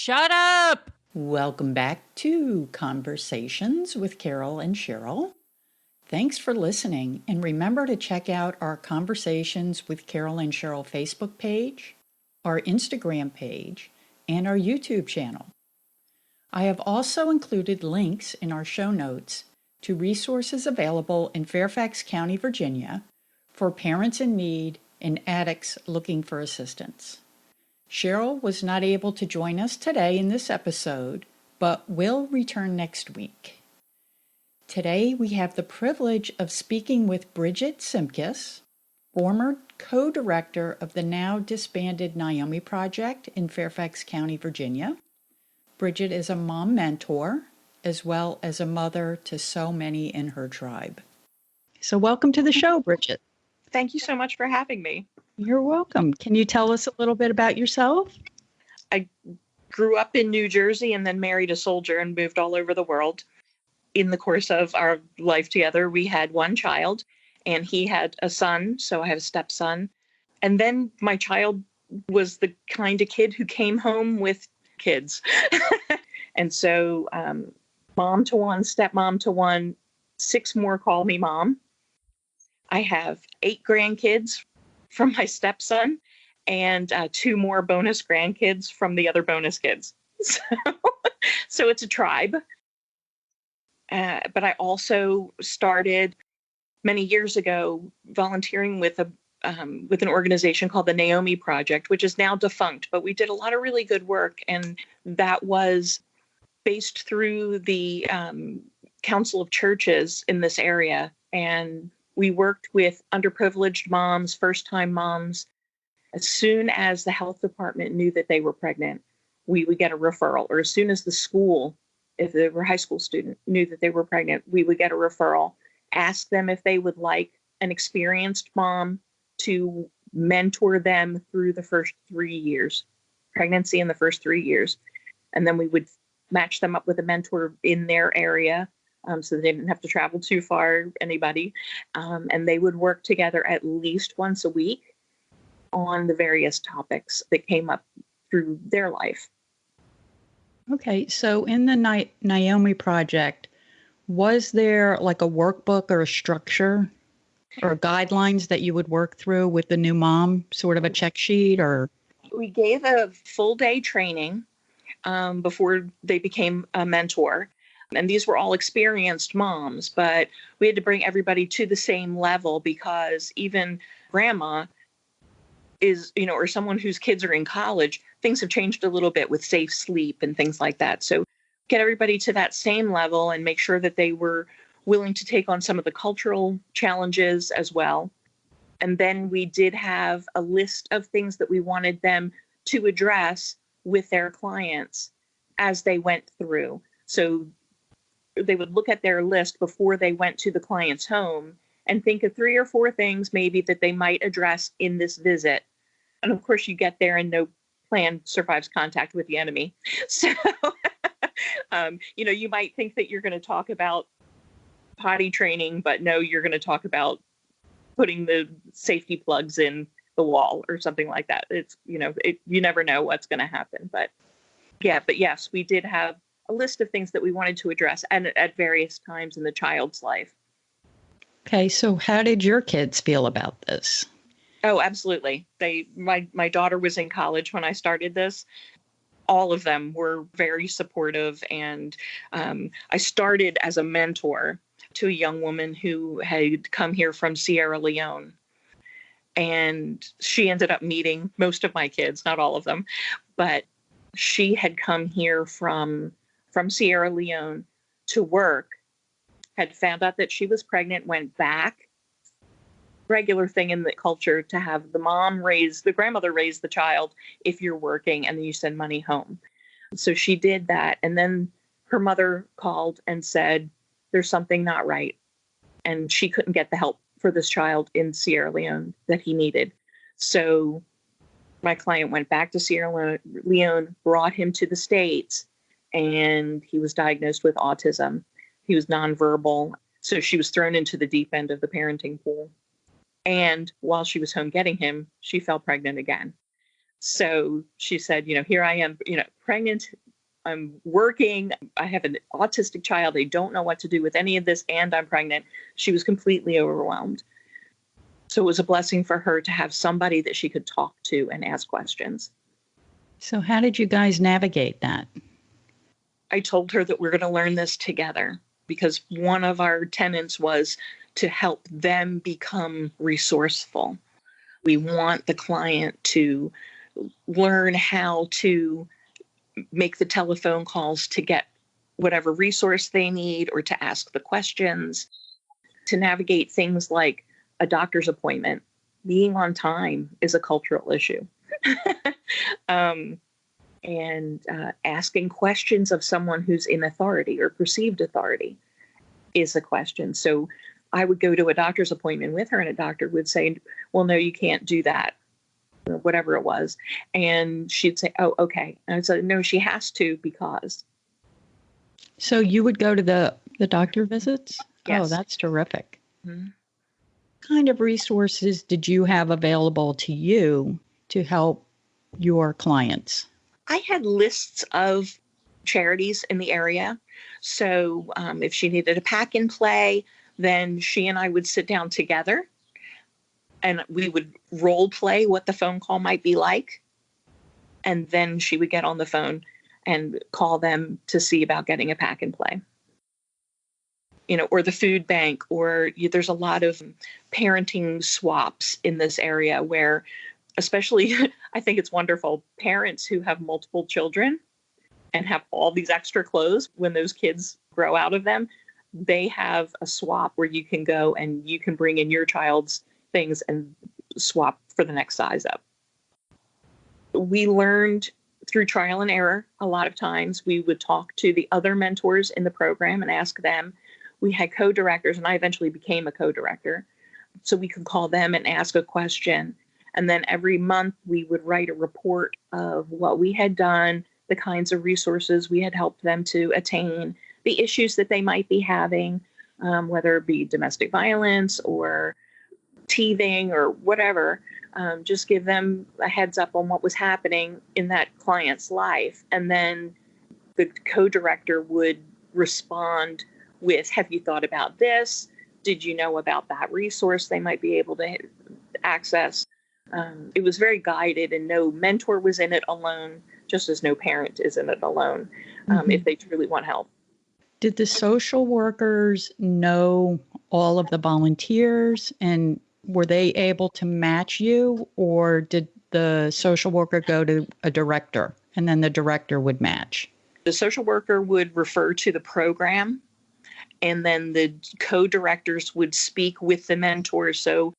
Shut up! Welcome back to Conversations with Carol and Cheryl. Thanks for listening, and remember to check out our Conversations with Carol and Cheryl Facebook page, our Instagram page, and our YouTube channel. I have also included links in our show notes to resources available in Fairfax County, Virginia, for parents in need and addicts looking for assistance. Cheryl was not able to join us today in this episode, but will return next week. Today we have the privilege of speaking with Bridget Simpkiss, former co-director of the now disbanded Naomi Project in Fairfax County, Virginia. Bridget is a mom mentor, as well as a mother to so many in her tribe. So welcome to the show, Bridget. Thank you so much for having me. You're welcome. Can you tell us a little bit about yourself? I grew up in New Jersey and then married a soldier and moved all over the world. In the course of our life together, we had one child, and he had a son, so I have a stepson. And then my child was the kind of kid who came home with kids. And so mom to one, stepmom to one, 6 more call me mom. I have 8 grandkids from my stepson and 2 more bonus grandkids from the other bonus kids. So it's a tribe. But I also started many years ago volunteering with an organization called the Naomi Project, which is now defunct, but we did a lot of really good work. And that was based through the Council of Churches in this area. And we worked with underprivileged moms, first-time moms. As soon as the health department knew that they were pregnant, we would get a referral. Or as soon as the school, if they were a high school student, knew that they were pregnant, we would get a referral, ask them if they would like an experienced mom to mentor them through the first 3 years, pregnancy in the first 3 years. And then we would match them up with a mentor in their area, so they didn't have to travel too far, anybody. And they would work together at least once a week on the various topics that came up through their life. Okay, so in the Naomi Project, was there like a workbook or a structure or guidelines that you would work through with the new mom, sort of a check sheet or? We gave a full day training before they became a mentor. And these were all experienced moms, but we had to bring everybody to the same level because even grandma is, or someone whose kids are in college, things have changed a little bit with safe sleep and things like that. So get everybody to that same level and make sure that they were willing to take on some of the cultural challenges as well. And then we did have a list of things that we wanted them to address with their clients as they went through. So they would look at their list before they went to the client's home and think of 3 or 4 things maybe that they might address in this visit. And of course, you get there and no plan survives contact with the enemy. So, you might think that you're going to talk about potty training, but no, you're going to talk about putting the safety plugs in the wall or something like that. It's, you never know what's going to happen. But yes, we did have a list of things that we wanted to address and at various times in the child's life. Okay, so how did your kids feel about this? Oh, absolutely. My daughter was in college when I started this. All of them were very supportive. And I started as a mentor to a young woman who had come here from Sierra Leone. And she ended up meeting most of my kids, not all of them, but she had come here from Sierra Leone to work, had found out that she was pregnant, went back. Regular thing in the culture to have the grandmother raise the child if you're working, and then you send money home. So she did that. And then her mother called and said, there's something not right. And she couldn't get the help for this child in Sierra Leone that he needed. So my client went back to Sierra Leone, brought him to the States, and he was diagnosed with autism. He was nonverbal. So she was thrown into the deep end of the parenting pool. And while she was home getting him, she fell pregnant again. So she said, here I am, pregnant. I'm working. I have an autistic child. I don't know what to do with any of this, and I'm pregnant. She was completely overwhelmed. So it was a blessing for her to have somebody that she could talk to and ask questions. So how did you guys navigate that? I told her that we're going to learn this together, because one of our tenets was to help them become resourceful. We want the client to learn how to make the telephone calls to get whatever resource they need, or to ask the questions, to navigate things like a doctor's appointment. Being on time is a cultural issue. And asking questions of someone who's in authority or perceived authority is a question. So I would go to a doctor's appointment with her, and a doctor would say, well, no, you can't do that, or whatever it was. And she'd say, oh, okay. And I'd say, no, she has to, because. So you would go to the doctor visits? Yes. Oh, that's terrific. Mm-hmm. What kind of resources did you have available to you to help your clients? I had lists of charities in the area. So if she needed a pack and play, then she and I would sit down together and we would role play what the phone call might be like. And then she would get on the phone and call them to see about getting a pack and play. Or the food bank, or there's a lot of parenting swaps in this area where, especially, I think it's wonderful, parents who have multiple children and have all these extra clothes, when those kids grow out of them, they have a swap where you can go and you can bring in your child's things and swap for the next size up. We learned through trial and error. A lot of times we would talk to the other mentors in the program and ask them. We had co-directors, and I eventually became a co-director. So we could call them and ask a question. And then every month we would write a report of what we had done, the kinds of resources we had helped them to attain, the issues that they might be having, whether it be domestic violence or teething or whatever. Just give them a heads up on what was happening in that client's life. And then the co-director would respond with, have you thought about this? Did you know about that resource they might be able to access? It was very guided, and no mentor was in it alone, just as no parent is in it alone, if they truly want help. Did the social workers know all of the volunteers, and were they able to match you, or did the social worker go to a director and then the director would match? The social worker would refer to the program, and then the co-directors would speak with the mentors. So,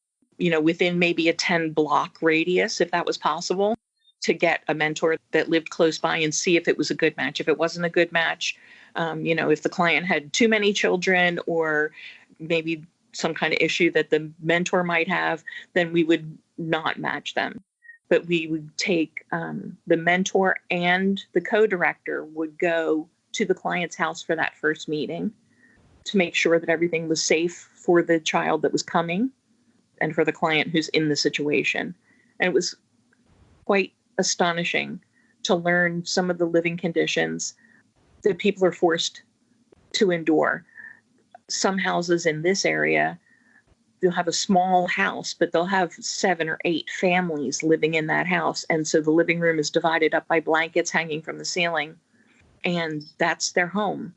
within maybe a 10-block radius, if that was possible, to get a mentor that lived close by and see if it was a good match. If it wasn't a good match, if the client had too many children or maybe some kind of issue that the mentor might have, then we would not match them. But we would take the mentor and the co-director would go to the client's house for that first meeting to make sure that everything was safe for the child that was coming and for the client who's in the situation. And it was quite astonishing to learn some of the living conditions that people are forced to endure. Some houses in this area, they'll have a small house, but they'll have 7 or 8 families living in that house. And so the living room is divided up by blankets hanging from the ceiling, and that's their home.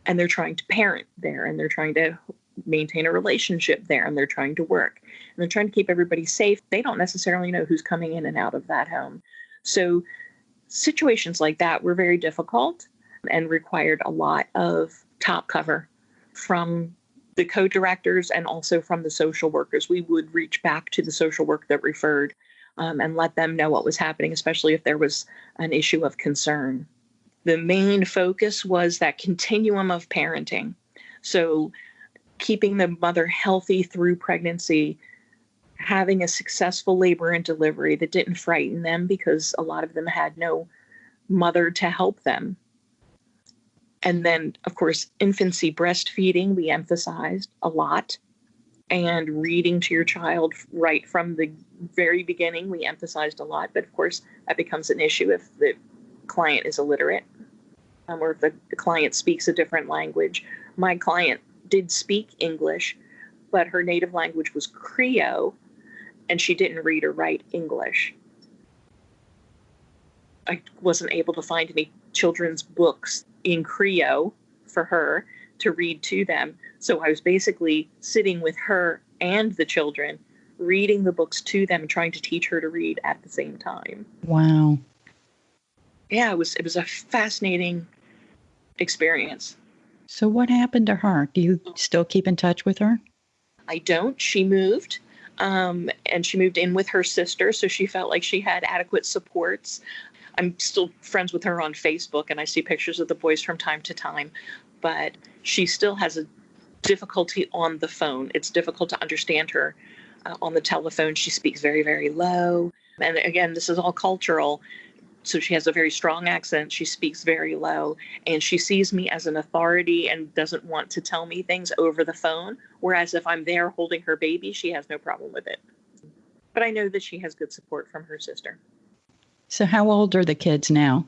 And they're trying to parent there, and they're trying to maintain a relationship there, and they're trying to work, and they're trying to keep everybody safe. They don't necessarily know who's coming in and out of that home. So situations like that were very difficult and required a lot of top cover from the co-directors and also from the social workers. We would reach back to the social worker that referred and let them know what was happening, especially if there was an issue of concern. The main focus was that continuum of parenting. So keeping the mother healthy through pregnancy, having a successful labor and delivery that didn't frighten them because a lot of them had no mother to help them. And then, of course, infancy breastfeeding, we emphasized a lot. and reading to your child right from the very beginning. We emphasized a lot, but of course that becomes an issue if the client is illiterate, or if the client speaks a different language. My client did speak English, but her native language was Creole, and she didn't read or write English. I wasn't able to find any children's books in Creole for her to read to them. So I was basically sitting with her and the children, reading the books to them and trying to teach her to read at the same time. Wow. Yeah, it was a fascinating experience. So what happened to her? Do you still keep in touch with her? I don't. She moved, and she moved in with her sister, so she felt like she had adequate supports. I'm still friends with her on Facebook, and I see pictures of the boys from time to time, but she still has a difficulty on the phone. It's difficult to understand her on the telephone. She speaks very, very low. And again, this is all cultural. So she has a very strong accent. She speaks very low, and she sees me as an authority and doesn't want to tell me things over the phone. Whereas if I'm there holding her baby, she has no problem with it. But I know that she has good support from her sister. So how old are the kids now?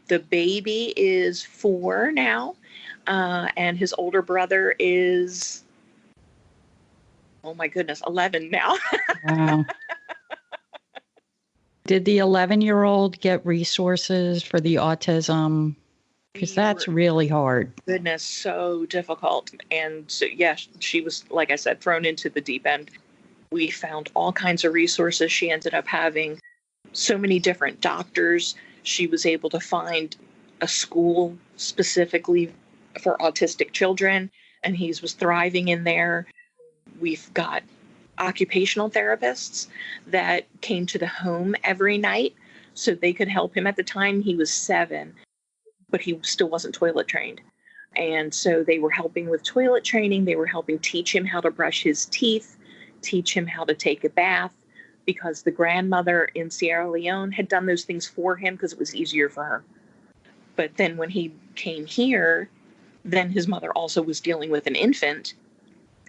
The baby is 4 now, and his older brother is, oh my goodness, 11 now. Wow. Did the 11-year-old get resources for the autism? Because that's really hard. Goodness, so difficult. And so, yeah, she was, like I said, thrown into the deep end. We found all kinds of resources. She ended up having so many different doctors. She was able to find a school specifically for autistic children, and he was thriving in there. We've got occupational therapists that came to the home every night so they could help him. At the time, he was 7, but he still wasn't toilet trained. And so they were helping with toilet training. They were helping teach him how to brush his teeth, teach him how to take a bath, because the grandmother in Sierra Leone had done those things for him because it was easier for her. But then when he came here, then his mother also was dealing with an infant.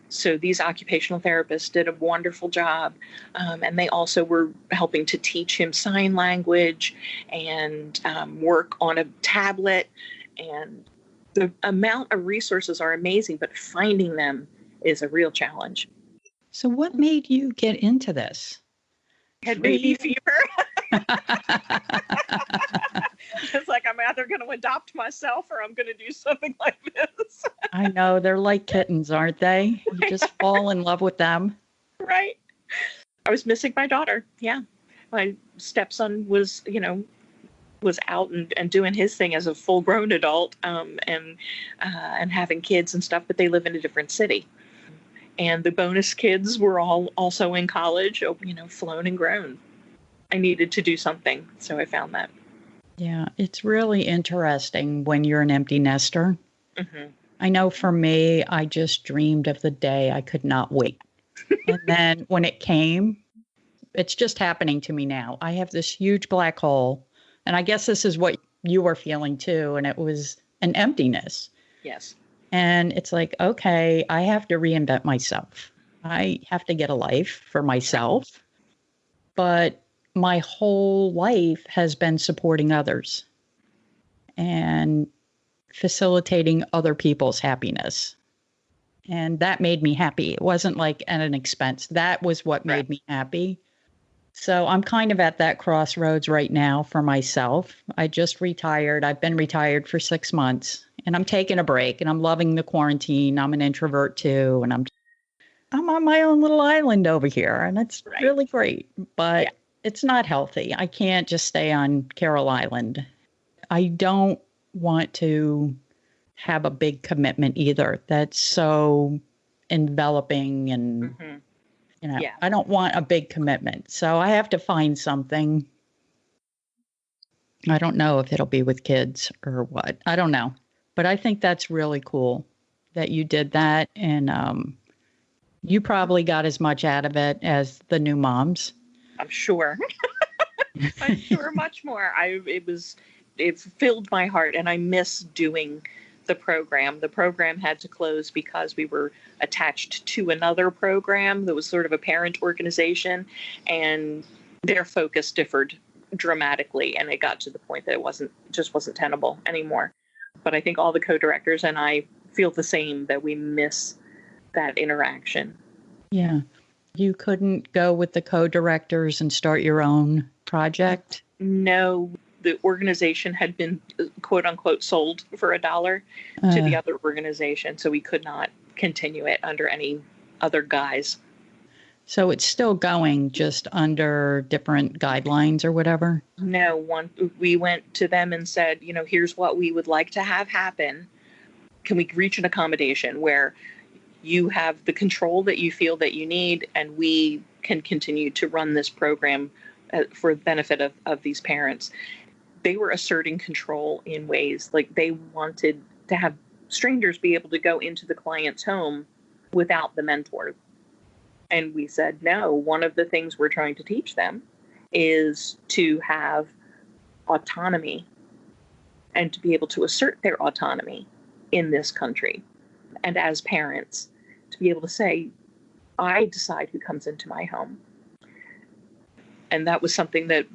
So these occupational therapists did a wonderful job. And they also were helping to teach him sign language and work on a tablet. And the amount of resources are amazing, but finding them is a real challenge. So what made you get into this? Had baby fever. It's like, I'm either going to adopt myself or I'm going to do something like this. I know, they're like kittens, aren't they? You just fall in love with them. Right. I was missing my daughter. Yeah. My stepson was out and doing his thing as a full grown adult, and having kids and stuff, but they live in a different city. And the bonus kids were all also in college, flown and grown. I needed to do something, so I found that. Yeah, it's really interesting when you're an empty nester. Mm-hmm. I know for me, I just dreamed of the day I could not wait. And then when it came, it's just happening to me now. I have this huge black hole, and I guess this is what you were feeling too, and it was an emptiness. Yes. And it's like, okay, I have to reinvent myself. I have to get a life for myself. But my whole life has been supporting others and facilitating other people's happiness. And that made me happy. It wasn't like at an expense. That was what made me happy. So I'm kind of at that crossroads right now for myself. I just retired. I've been retired for 6 months, and I'm taking a break, and I'm loving the quarantine. I'm an introvert too, and I'm on my own little island over here, and it's really great, but it's not healthy. I can't just stay on Carol Island. I don't want to have a big commitment either. That's so enveloping and I don't want a big commitment. So I have to find something. I don't know if it'll be with kids or what. I don't know. But I think that's really cool that you did that. And you probably got as much out of it as the new moms. I'm sure. I'm sure much more. It filled my heart, and I miss doing the program. The program had to close because we were attached to another program that was sort of a parent organization, and their focus differed dramatically, and it got to the point that it wasn't tenable anymore. But I think all the co-directors and I feel the same, that we miss that interaction. Yeah. You couldn't go with the co-directors and start your own project? No, the organization had been quote unquote sold for $1 to the other organization, so we could not continue it under any other guise. So it's still going, just under different guidelines or whatever? No, we went to them and said, here's what we would like to have happen. Can we reach an accommodation where you have the control that you feel that you need, and we can continue to run this program for the benefit of these parents? They were asserting control in ways like they wanted to have strangers be able to go into the client's home without the mentor. And we said, no, one of the things we're trying to teach them is to have autonomy and to be able to assert their autonomy in this country. And as parents, to be able to say, I decide who comes into my home. And that was something that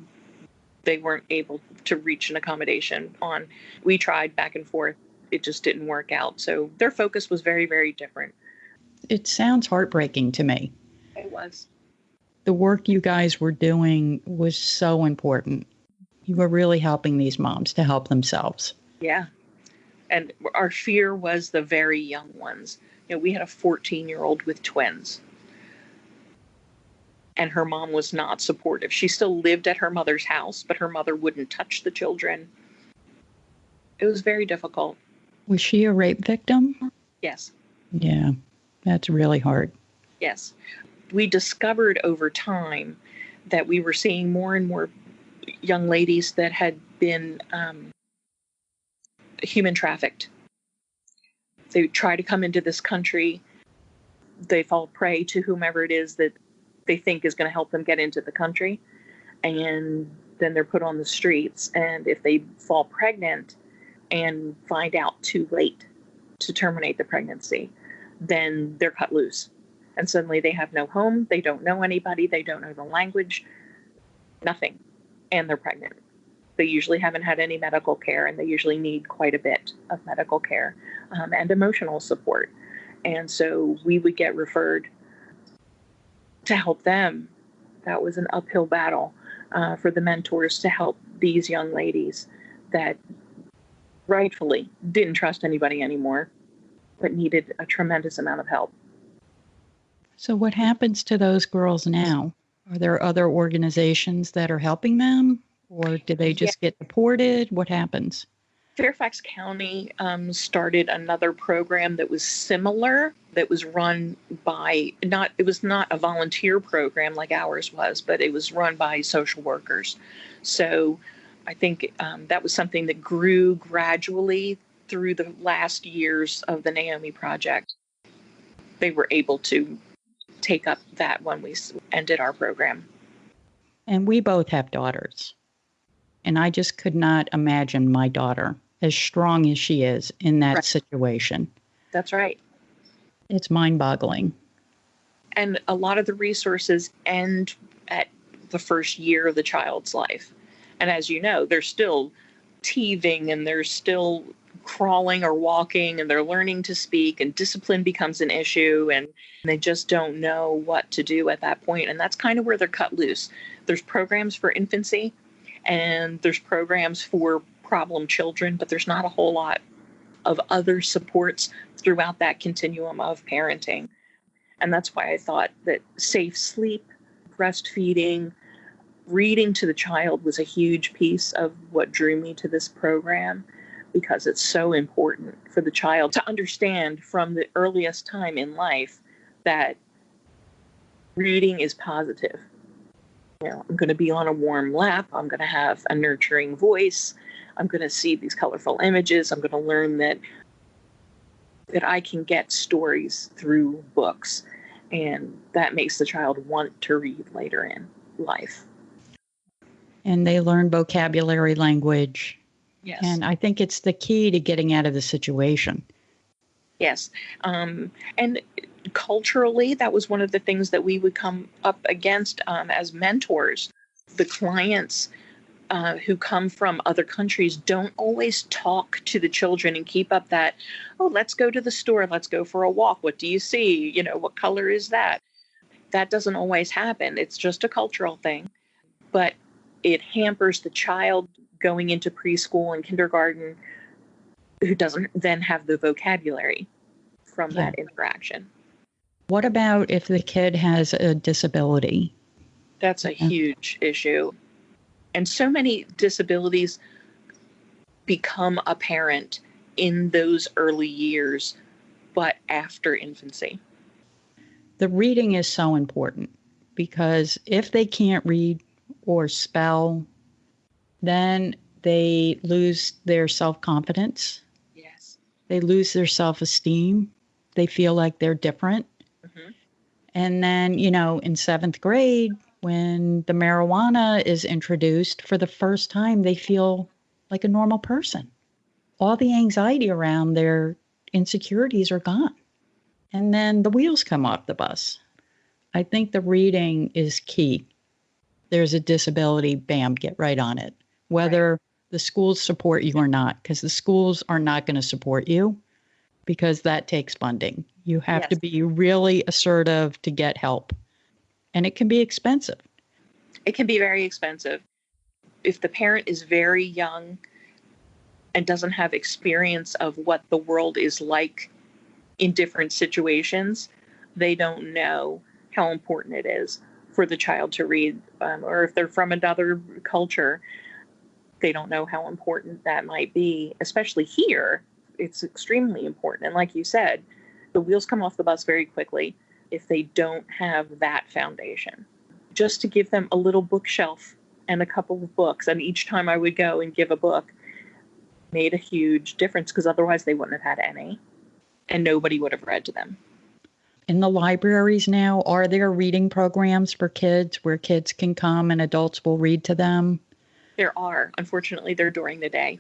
they weren't able to reach an accommodation on. We tried back and forth. It just didn't work out. So their focus was very, very different. It sounds heartbreaking to me. It was. The work you guys were doing was so important. You were really helping these moms to help themselves. Yeah. And our fear was the very young ones. We had a 14-year-old with twins. And her mom was not supportive. She still lived at her mother's house, but her mother wouldn't touch the children. It was very difficult. Was she a rape victim? Yes. Yeah, that's really hard. Yes. We discovered over time that we were seeing more and more young ladies that had been human trafficked. They try to come into this country. They fall prey to whomever it is that they think is going to help them get into the country. And then they're put on the streets. And if they fall pregnant and find out too late to terminate the pregnancy, then they're cut loose. And suddenly they have no home. They don't know anybody. They don't know the language, nothing. And they're pregnant. They usually haven't had any medical care, and they usually need quite a bit of medical care and emotional support. And so we would get referred to help them. That was an uphill battle for the mentors to help these young ladies that rightfully didn't trust anybody anymore, but needed a tremendous amount of help. So what happens to those girls now? Are there other organizations that are helping them, or do they just get deported? What happens? Fairfax County started another program that was similar, that was run by, it was not a volunteer program like ours was, but it was run by social workers. So I think that was something that grew gradually through the last years of the Naomi Project. They were able to take up that when we ended our program. And we both have daughters. And I just could not imagine my daughter, as strong as she is, in that situation. That's right. It's mind-boggling. And a lot of the resources end at the first year of the child's life. And as you know, they're still teething and they're still crawling or walking, and they're learning to speak, and discipline becomes an issue, and they just don't know what to do at that point. And that's kind of where they're cut loose. There's programs for infancy, and there's programs for problem children, but there's not a whole lot of other supports throughout that continuum of parenting. And that's why I thought that safe sleep, breastfeeding, reading to the child was a huge piece of what drew me to this program, because it's so important for the child to understand from the earliest time in life that reading is positive. I'm going to be on a warm lap. I'm going to have a nurturing voice. I'm going to see these colorful images. I'm going to learn that I can get stories through books, and that makes the child want to read later in life. And they learn vocabulary, language. Yes. And I think it's the key to getting out of the situation. Yes. And culturally, that was one of the things that we would come up against as mentors. The clients who come from other countries don't always talk to the children and keep up that, oh, let's go to the store, let's go for a walk. What do you see? You know, what color is that? That doesn't always happen. It's just a cultural thing, but it hampers the child going into preschool and kindergarten who doesn't then have the vocabulary from Yeah. that interaction. What about if the kid has a disability? That's a huge issue. And so many disabilities become apparent in those early years, but after infancy. The reading is so important because if they can't read or spell, then they lose their self-confidence. Yes. They lose their self-esteem. They feel like they're different. Mm-hmm. And then, in 7th grade, when the marijuana is introduced for the first time, they feel like a normal person. All the anxiety around their insecurities are gone. And then the wheels come off the bus. I think the reading is key. There's a disability, bam, get right on it. Whether the schools support you or not, because the schools are not going to support you because that takes funding. You have to be really assertive to get help. And it can be expensive. It can be very expensive. If the parent is very young and doesn't have experience of what the world is like in different situations, they don't know how important it is for the child to read. Or if they're from another culture, they don't know how important that might be, especially here. It's extremely important. And like you said, the wheels come off the bus very quickly if they don't have that foundation. Just to give them a little bookshelf and a couple of books, and each time I would go and give a book made a huge difference, because otherwise they wouldn't have had any and nobody would have read to them. In the libraries now, are there reading programs for kids where kids can come and adults will read to them? There are. Unfortunately, they're during the day.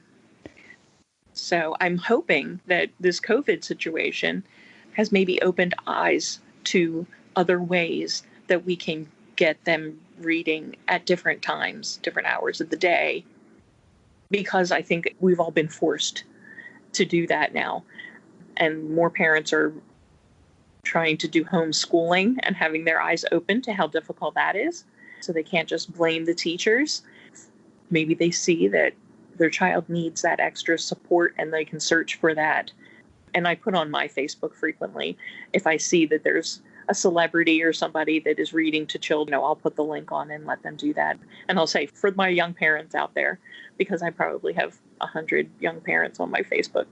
So I'm hoping that this COVID situation has maybe opened eyes to other ways that we can get them reading at different times, different hours of the day, because I think we've all been forced to do that now. And more parents are trying to do homeschooling and having their eyes open to how difficult that is. So they can't just blame the teachers. Maybe they see that their child needs that extra support and they can search for that. And I put on my Facebook frequently, if I see that there's a celebrity or somebody that is reading to children, I'll put the link on and let them do that. And I'll say, for my young parents out there, because I probably have 100 young parents on my Facebook.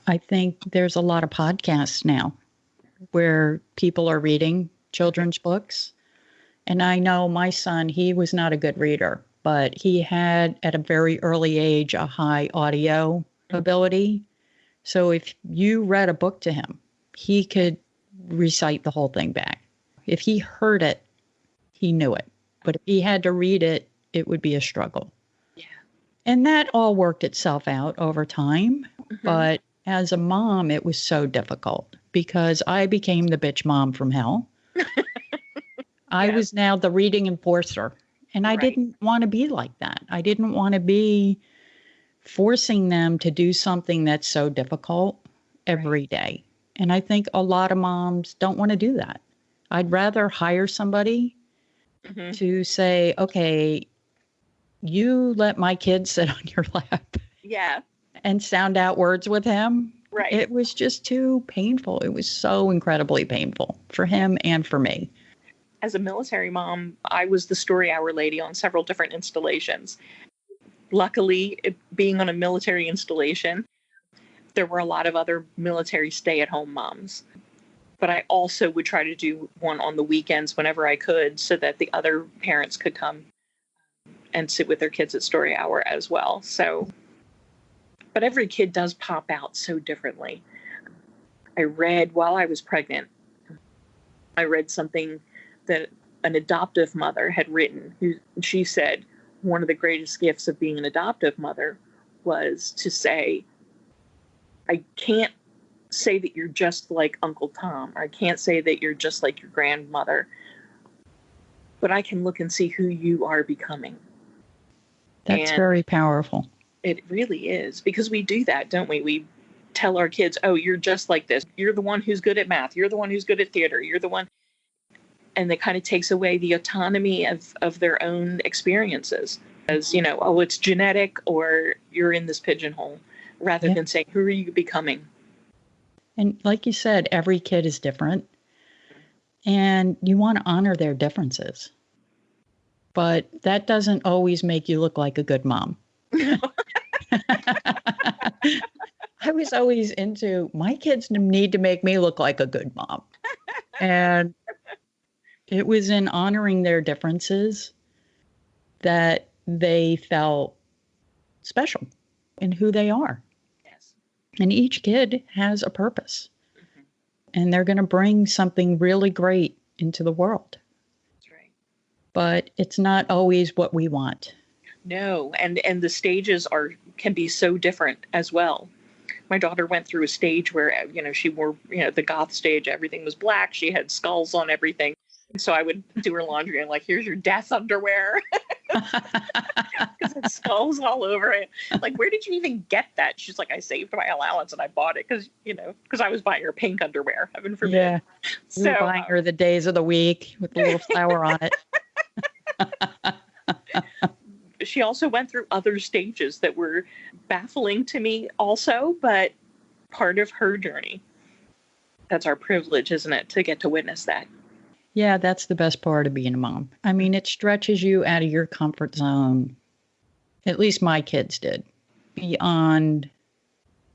I think there's a lot of podcasts now where people are reading children's books. And I know my son, he was not a good reader, but he had at a very early age a high audio ability. So if you read a book to him, he could recite the whole thing back. If he heard it, he knew it. But if he had to read it, it would be a struggle. Yeah. And that all worked itself out over time. Mm-hmm. But as a mom, it was so difficult because I became the bitch mom from hell. I was now the reading enforcer. And I didn't want to be like that. I didn't want to be forcing them to do something that's so difficult every day. And I think a lot of moms don't want to do that. I'd rather hire somebody to say, okay, you let my kid sit on your lap and sound out words with him. Right. It was just too painful. It was so incredibly painful for him and for me. As a military mom, I was the story hour lady on several different installations. Luckily, being on a military installation, there were a lot of other military stay-at-home moms. But I also would try to do one on the weekends whenever I could so that the other parents could come and sit with their kids at story hour as well. So, but every kid does pop out so differently. I read while I was pregnant, I read something that an adoptive mother had written. She said one of the greatest gifts of being an adoptive mother was to say, I can't say that you're just like Uncle Tom, or I can't say that you're just like your grandmother, but I can look and see who you are becoming. That's And very powerful. it really is, because we do that, don't we? We tell our kids, oh, you're just like this. You're the one who's good at math. You're the one who's good at theater. You're the one. And it kind of takes away the autonomy of their own experiences. As, you know, oh, it's genetic, or you're in this pigeonhole, rather than saying, who are you becoming? And like you said, every kid is different, and you want to honor their differences. But that doesn't always make you look like a good mom. I was always into, my kids need to make me look like a good mom. And it was in honoring their differences that they felt special in who they are. Yes. And each kid has a purpose. And they're going to bring something really great into the world. That's right. But it's not always what we want. No, and the stages can be so different as well. My daughter went through a stage where, you know, she wore, you know, the goth stage, everything was black, she had skulls on everything. So I would do her laundry and like, here's your death underwear. Because it's skulls all over it. Like, where did you even get that? She's like, I saved my allowance and I bought it because I was buying her pink underwear. Heaven forbid. Yeah. So You were buying her the days of the week with a little flower on it. She also went through other stages that were baffling to me also, but part of her journey. That's our privilege, isn't it, to get to witness that? Yeah, that's the best part of being a mom. I mean, it stretches you out of your comfort zone. At least my kids did. Beyond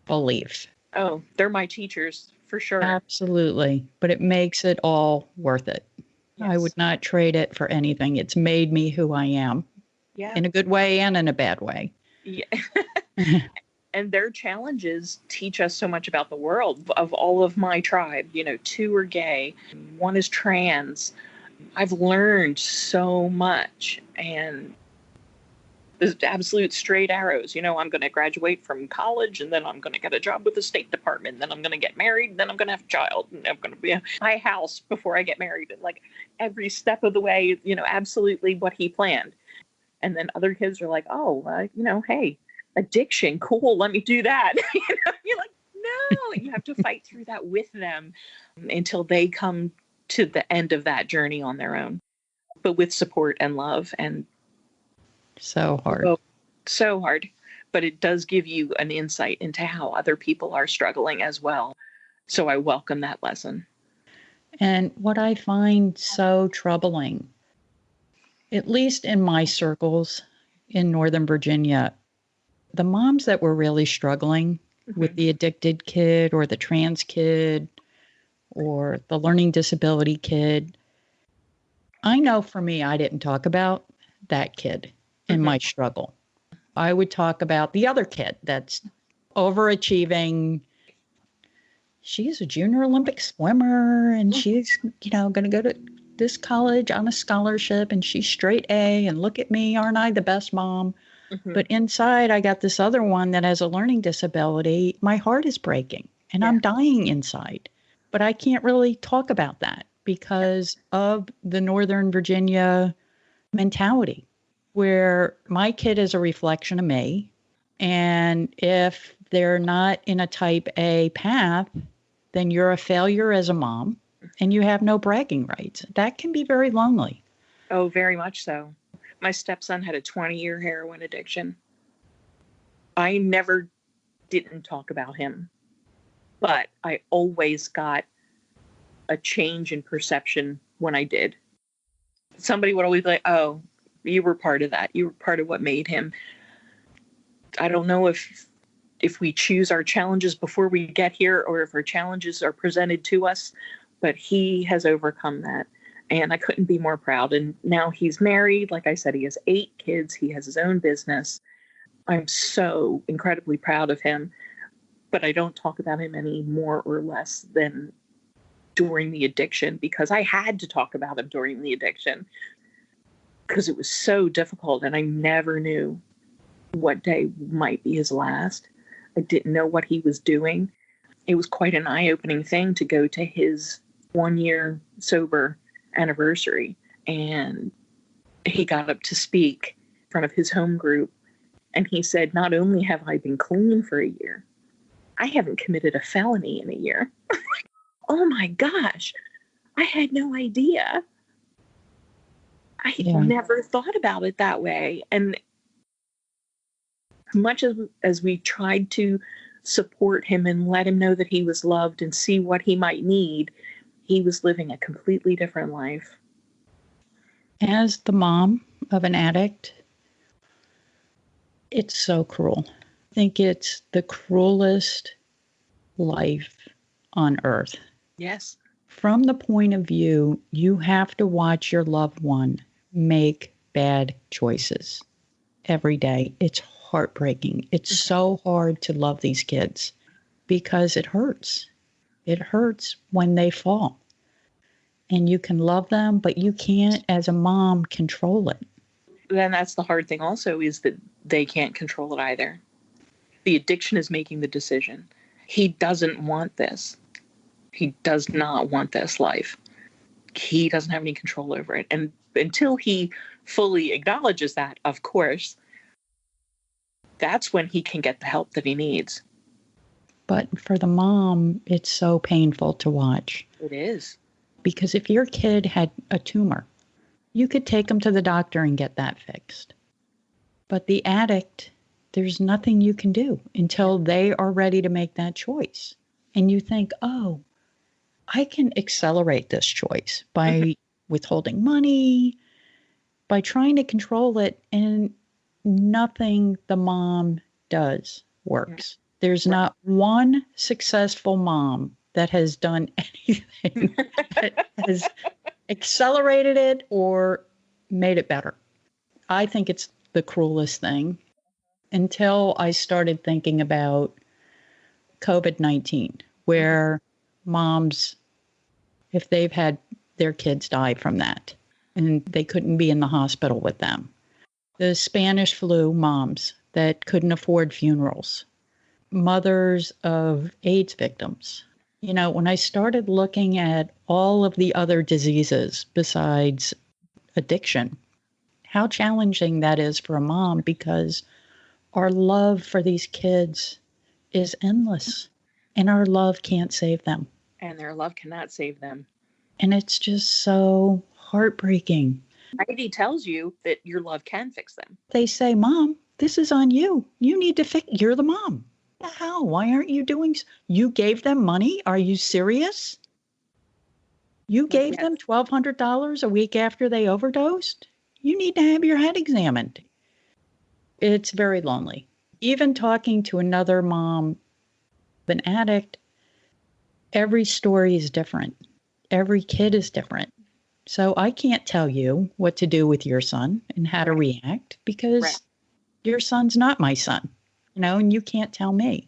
belief. Oh, they're my teachers, for sure. Absolutely. But it makes it all worth it. Yes. I would not trade it for anything. It's made me who I am. Yeah. In a good way and in a bad way. Yeah. And their challenges teach us so much about the world. Of all of my tribe, you know, 2 are gay, 1 is trans. I've learned so much, and there's absolute straight arrows. You know, I'm going to graduate from college, and then I'm going to get a job with the State Department, then I'm going to get married, then I'm going to have a child, and I'm going to buy a house before I get married. And like every step of the way, you know, absolutely what he planned. And then other kids are like, oh, you know, hey, addiction, cool, let me do that. You know, you're like, no, you have to fight through that with them until they come to the end of that journey on their own, but with support and love. And so hard. So hard. But it does give you an insight into how other people are struggling as well. So I welcome that lesson. And what I find so troubling, at least in my circles in Northern Virginia, the moms that were really struggling with the addicted kid or the trans kid or the learning disability kid, I know for me, I didn't talk about that kid in my struggle. I would talk about the other kid that's overachieving. She's a junior Olympic swimmer and she's, you know, going to go to this college on a scholarship and she's straight A and look at me, aren't I the best mom? But inside, I got this other one that has a learning disability. My heart is breaking and I'm dying inside. But I can't really talk about that because of the Northern Virginia mentality where my kid is a reflection of me. And if they're not in a type A path, then you're a failure as a mom and you have no bragging rights. That can be very lonely. Oh, very much so. My stepson had a 20-year heroin addiction. I never didn't talk about him, but I always got a change in perception when I did. Somebody would always be like, oh, you were part of that. You were part of what made him. I don't know if we choose our challenges before we get here or if our challenges are presented to us, but he has overcome that. And I couldn't be more proud. And now he's married. Like I said, he has 8 kids. He has his own business. I'm so incredibly proud of him. But I don't talk about him any more or less than during the addiction because I had to talk about him during the addiction because it was so difficult and I never knew what day might be his last. I didn't know what he was doing. It was quite an eye-opening thing to go to his 1 year sober anniversary. And he got up to speak in front of his home group. And he said, not only have I been clean for a year, I haven't committed a felony in a year. Oh my gosh. I had no idea. I never thought about it that way. And much as we tried to support him and let him know that he was loved and see what he might need, he was living a completely different life. As the mom of an addict, it's so cruel. I think it's the cruelest life on earth. Yes. From the point of view, you have to watch your loved one make bad choices every day. It's heartbreaking. It's so hard to love these kids because it hurts. It hurts when they fall. And you can love them, but you can't, as a mom, control it. Then that's the hard thing also, is that they can't control it either. The addiction is making the decision. He doesn't want this. He does not want this life. He doesn't have any control over it. And until he fully acknowledges that, of course, that's when he can get the help that he needs. But for the mom, it's so painful to watch. It is. Because if your kid had a tumor, you could take them to the doctor and get that fixed. But the addict, there's nothing you can do until they are ready to make that choice. And you think, oh, I can accelerate this choice by withholding money, by trying to control it, and nothing the mom does works. There's not one successful mom that has done anything that has accelerated it or made it better. I think it's the cruelest thing until I started thinking about COVID-19, where moms, if they've had their kids die from that and they couldn't be in the hospital with them, the Spanish flu moms that couldn't afford funerals, mothers of AIDS victims. You know, when I started looking at all of the other diseases besides addiction, how challenging that is for a mom, because our love for these kids is endless and our love can't save them. And their love cannot save them. And it's just so heartbreaking. Society tells you that your love can fix them. They say, Mom, this is on you. You need to fix, you're the mom. How? Why aren't you doing? You gave them money? Are you serious? You gave them $1,200 a week after they overdosed? You need to have your head examined. It's very lonely. Even talking to another mom, an addict, every story is different. Every kid is different. So I can't tell you what to do with your son and how to react, because your son's not my son, you know, and you can't tell me.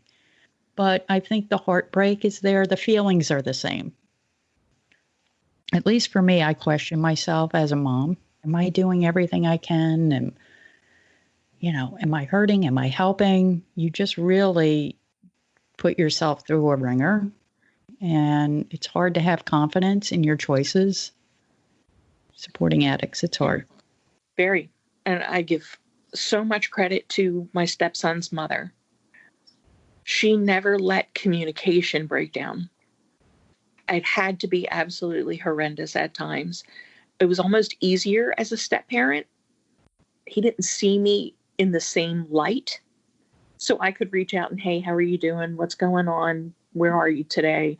But I think the heartbreak is there. The feelings are the same. At least for me, I question myself as a mom. Am I doing everything I can? And, you know, am I hurting? Am I helping? You just really put yourself through a ringer. And it's hard to have confidence in your choices. Supporting addicts, it's hard. Very. And I give so much credit to my stepson's mother. She never let communication break down. It had to be absolutely horrendous at times. It was almost easier as a step parent. He didn't see me in the same light. So I could reach out and, hey, how are you doing? What's going on? Where are you today?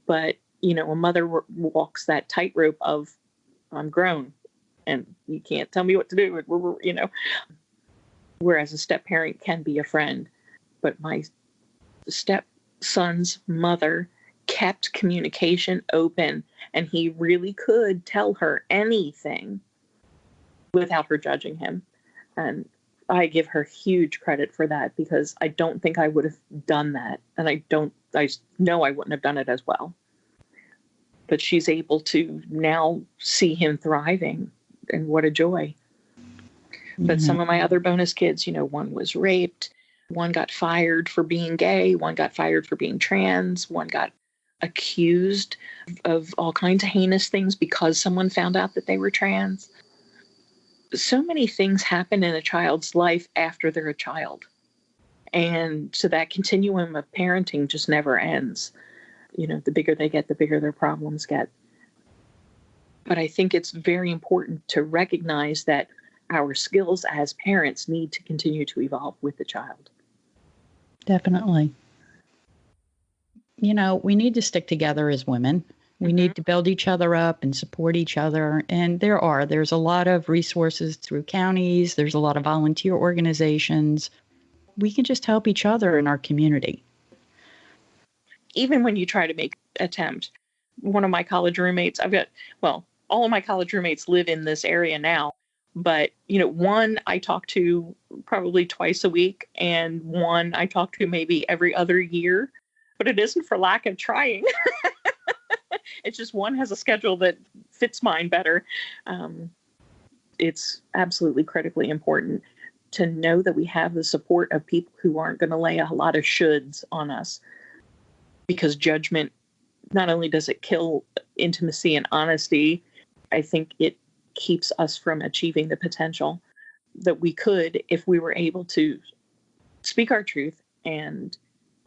But, you know, a mother walks that tightrope of, I'm grown and you can't tell me what to do, you know. Whereas a step parent can be a friend. But my stepson's mother kept communication open, and he really could tell her anything without her judging him. And I give her huge credit for that, because I don't think I would have done that. And I know I wouldn't have done it as well. But she's able to now see him thriving, and what a joy. But Mhm. some of my other bonus kids, one was raped, one got fired for being gay, one got fired for being trans, one got accused of all kinds of heinous things because someone found out that they were trans. So many things happen in a child's life after they're a child. And so that continuum of parenting just never ends. The bigger they get, the bigger their problems get. But I think it's very important to recognize that our skills as parents need to continue to evolve with the child. Definitely. We need to stick together as women. We Mm-hmm. need to build each other up and support each other. And there's a lot of resources through counties. There's a lot of volunteer organizations. We can just help each other in our community. Even when you try to make an attempt, one of my college roommates, all of my college roommates live in this area now, but one I talk to probably twice a week, and one I talk to maybe every other year. But it isn't for lack of trying. It's just one has a schedule that fits mine better. It's absolutely critically important to know that we have the support of people who aren't going to lay a lot of shoulds on us, because judgment, not only does it kill intimacy and honesty, I think it keeps us from achieving the potential that we could if we were able to speak our truth and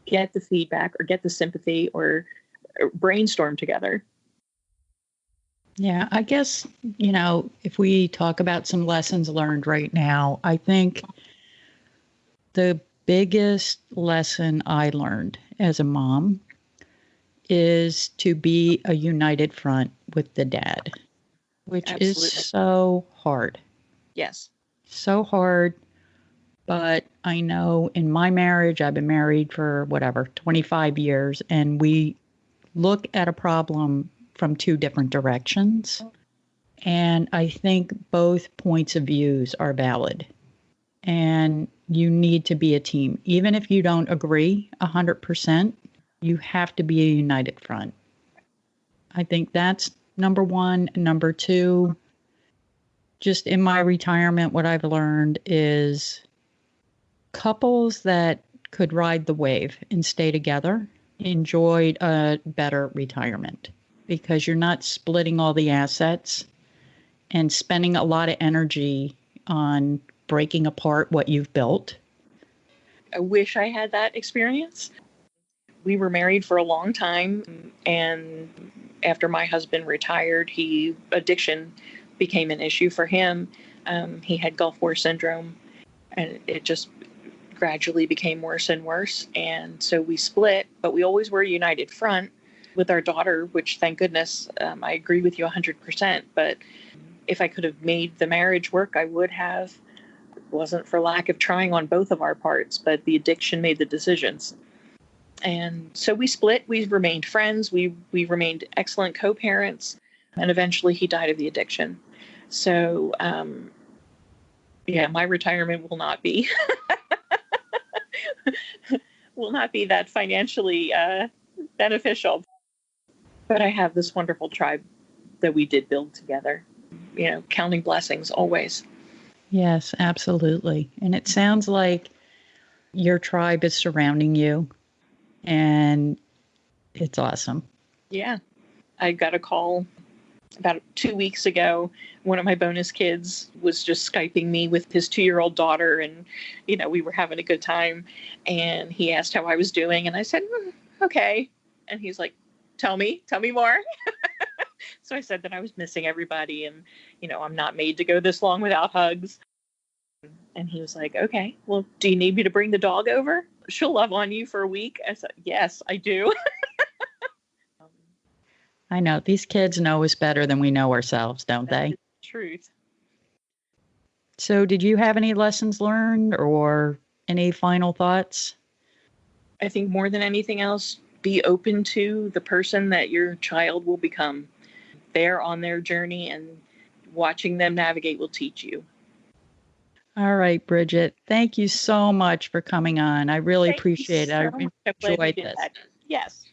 get the feedback or get the sympathy or brainstorm together. Yeah, I guess, if we talk about some lessons learned right now, I think the biggest lesson I learned as a mom is to be a united front with the dad, which is Absolutely. so hard. Yes. So hard. But I know in my marriage, I've been married for 25 years, and we look at a problem from two different directions. And I think both points of views are valid. And you need to be a team. Even if you don't agree 100%, you have to be a united front. I think that's number one. Number two, just in my retirement, what I've learned is couples that could ride the wave and stay together enjoyed a better retirement, because you're not splitting all the assets and spending a lot of energy on breaking apart what you've built. I wish I had that experience. We were married for a long time, and after my husband retired, addiction became an issue for him. He had Gulf War syndrome, and it just gradually became worse and worse. And so we split, but we always were a united front with our daughter, which, thank goodness, I agree with you 100%. But if I could have made the marriage work, I would have. It wasn't for lack of trying on both of our parts, but the addiction made the decisions. And so we split. We remained friends. We remained excellent co-parents. And eventually he died of the addiction. So, my retirement will not be that financially beneficial. But I have this wonderful tribe that we did build together. Counting blessings always. Yes, absolutely. And it sounds like your tribe is surrounding you, and it's awesome. Yeah. I got a call about 2 weeks ago. One of my bonus kids was just Skyping me with his 2-year-old daughter, and we were having a good time, and he asked how I was doing, and I said, okay. And he's like, tell me more. So I said that I was missing everybody, and I'm not made to go this long without hugs. And he was like, okay, well, do you need me to bring the dog over? She'll love on you for a week. I said, yes, I do. I know these kids know us better than we know ourselves, don't That they? is the truth. So, did you have any lessons learned or any final thoughts? I think more than anything else, be open to the person that your child will become. They're on their journey, and watching them navigate will teach you. All right, Bridget, thank you so much for coming on. I really Thank you appreciate it. I so much. I'm glad we enjoyed did this. that. Yes.